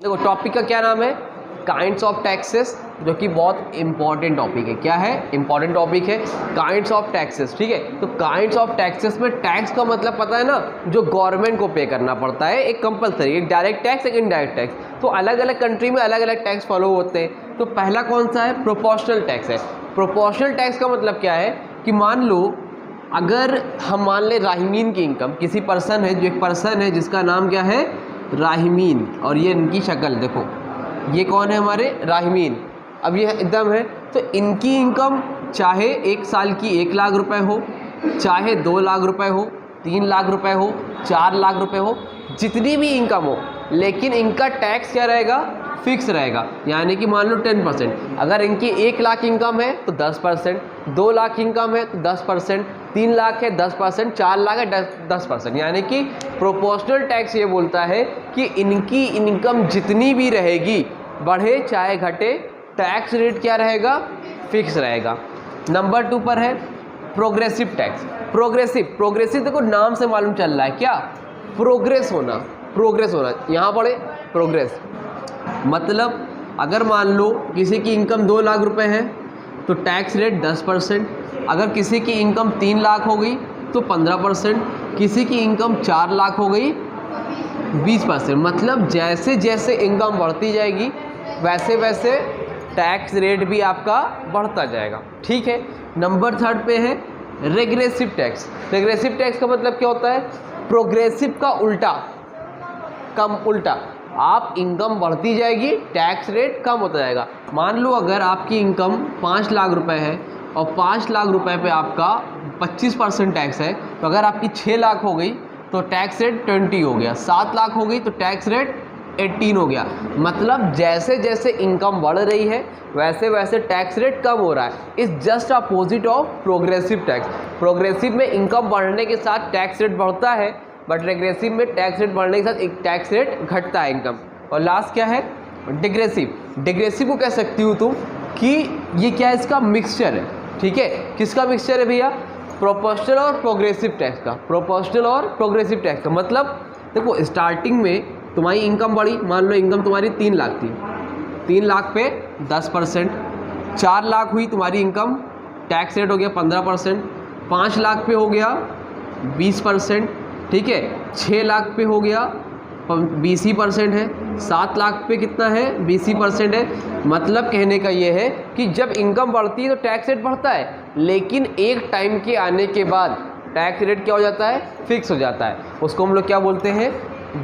देखो टॉपिक का क्या नाम है, काइंड्स ऑफ टैक्सेस, जो कि बहुत इंपॉर्टेंट टॉपिक है। क्या है? इंपॉर्टेंट टॉपिक है, काइंड्स ऑफ टैक्सेस। ठीक है, तो काइंड्स ऑफ टैक्सेस में टैक्स का मतलब पता है ना, जो गवर्नमेंट को पे करना पड़ता है, एक कंपलसरी, एक डायरेक्ट टैक्स, एक इनडायरेक्ट टैक्स। तो अलग अलग कंट्री में अलग अलग टैक्स फॉलो होते हैं। तो पहला कौन सा है? प्रोपोर्शनल टैक्स है। प्रोपोर्शनल टैक्स का मतलब क्या है कि मान लो अगर हम मान ले राहिमीन की इनकम, किसी पर्सन है, जो एक पर्सन है जिसका नाम क्या है? राहिमीन, और ये इनकी शक्ल देखो, ये कौन है? हमारे राहिमीन। अब ये एकदम है, तो इनकी इनकम चाहे एक साल की 1 लाख रुपए हो, चाहे 2 लाख रुपए हो, 3 लाख रुपए हो, 4 लाख रुपए हो, जितनी भी इनकम हो, लेकिन इनका टैक्स क्या रहेगा? फिक्स रहेगा। यानी कि मान लो 10%, अगर इनकी 1 लाख इनकम है तो 10%, 2 लाख इनकम है तो 10%, 3 लाख है 10%, 4 लाख है 10%। यानी कि प्रोपोर्शनल टैक्स ये बोलता है कि इनकी इनकम जितनी भी रहेगी, बढ़े चाहे घटे, टैक्स रेट क्या रहेगा? फिक्स रहेगा। नंबर 2 पर है प्रोग्रेसिव टैक्स। प्रोग्रेसिव देखो नाम से मालूम चल रहा है क्या? प्रोग्रेस होना। यहाँ पढ़े प्रोग्रेस, मतलब अगर मान लो किसी की इनकम 2 लाख रुपए है तो टैक्स रेट 10%, अगर किसी की इनकम 3 लाख हो गई तो 15%, किसी की इनकम 4 लाख हो गई 20%। मतलब जैसे जैसे इनकम बढ़ती जाएगी वैसे वैसे टैक्स रेट भी आपका बढ़ता जाएगा। ठीक है। नंबर 3 पे है रेग्रेसिव टैक्स। रेग्रेसिव टैक्स का मतलब क्या होता है? प्रोग्रेसिव का उल्टा, कम उल्टा। आप इनकम बढ़ती जाएगी, टैक्स रेट कम होता जाएगा। मान लो अगर आपकी इनकम 5 लाख रुपए है और 5 लाख रुपए पे आपका 25% टैक्स है, तो अगर आपकी 6 लाख हो गई तो टैक्स रेट 20 हो गया, 7 लाख हो गई तो टैक्स रेट 18 हो गया। मतलब जैसे जैसे इनकम बढ़ रही है वैसे वैसे टैक्स रेट कम हो रहा है। Is just opposite of progressive tax. Progressive में इनकम बढ़ने के साथ टैक्स रेट बढ़ता है, बट रेग्रेसिव में टैक्स रेट बढ़ने के साथ एक टैक्स रेट घटता है इनकम। और लास्ट क्या है? डिग्रेसिव। डिग्रेसिव को कह सकती हूँ तुम कि ये क्या है? इसका मिक्सचर है। ठीक है, किसका मिक्सचर है भैया? प्रोपोर्शनल और प्रोग्रेसिव टैक्स का। प्रोपोर्शनल और प्रोग्रेसिव टैक्स का मतलब देखो, स्टार्टिंग में तुम्हारी इनकम बढ़ी, मान लो इनकम तुम्हारी 3 लाख थी, 3 लाख पे 10%, 4 लाख हुई तुम्हारी इनकम, टैक्स रेट हो गया 15%, 5 लाख पे हो गया 20%, ठीक है, 6 लाख पे हो गया 20% है, 7 लाख पे कितना है? 20% है। मतलब कहने का ये है कि जब इनकम बढ़ती है तो टैक्स रेट बढ़ता है, लेकिन एक टाइम के आने के बाद टैक्स रेट क्या हो जाता है? फिक्स हो जाता है। उसको हम लोग क्या बोलते हैं?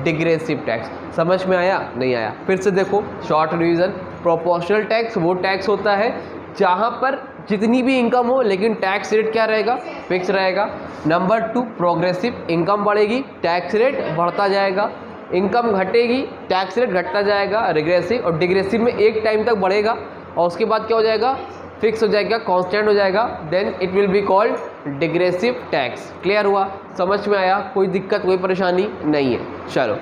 डिग्रेसिव टैक्स। समझ में आया? नहीं आया? फिर से देखो, शॉर्ट रिवीजन। प्रोपोर्शनल टैक्स वो टैक्स होता है जहाँ पर जितनी भी इनकम हो लेकिन टैक्स रेट क्या रहेगा? फिक्स रहेगा। नंबर 2 प्रोग्रेसिव, इनकम बढ़ेगी टैक्स रेट बढ़ता जाएगा, इनकम घटेगी टैक्स रेट घटता जाएगा। रिग्रेसिव और डिग्रेसिव में एक टाइम तक बढ़ेगा और उसके बाद क्या हो जाएगा? फिक्स हो जाएगा, कांस्टेंट हो जाएगा, then it will be called degressive tax. Clear हुआ? समझ में आया? कोई दिक्कत, कोई परेशानी नहीं है? चलो।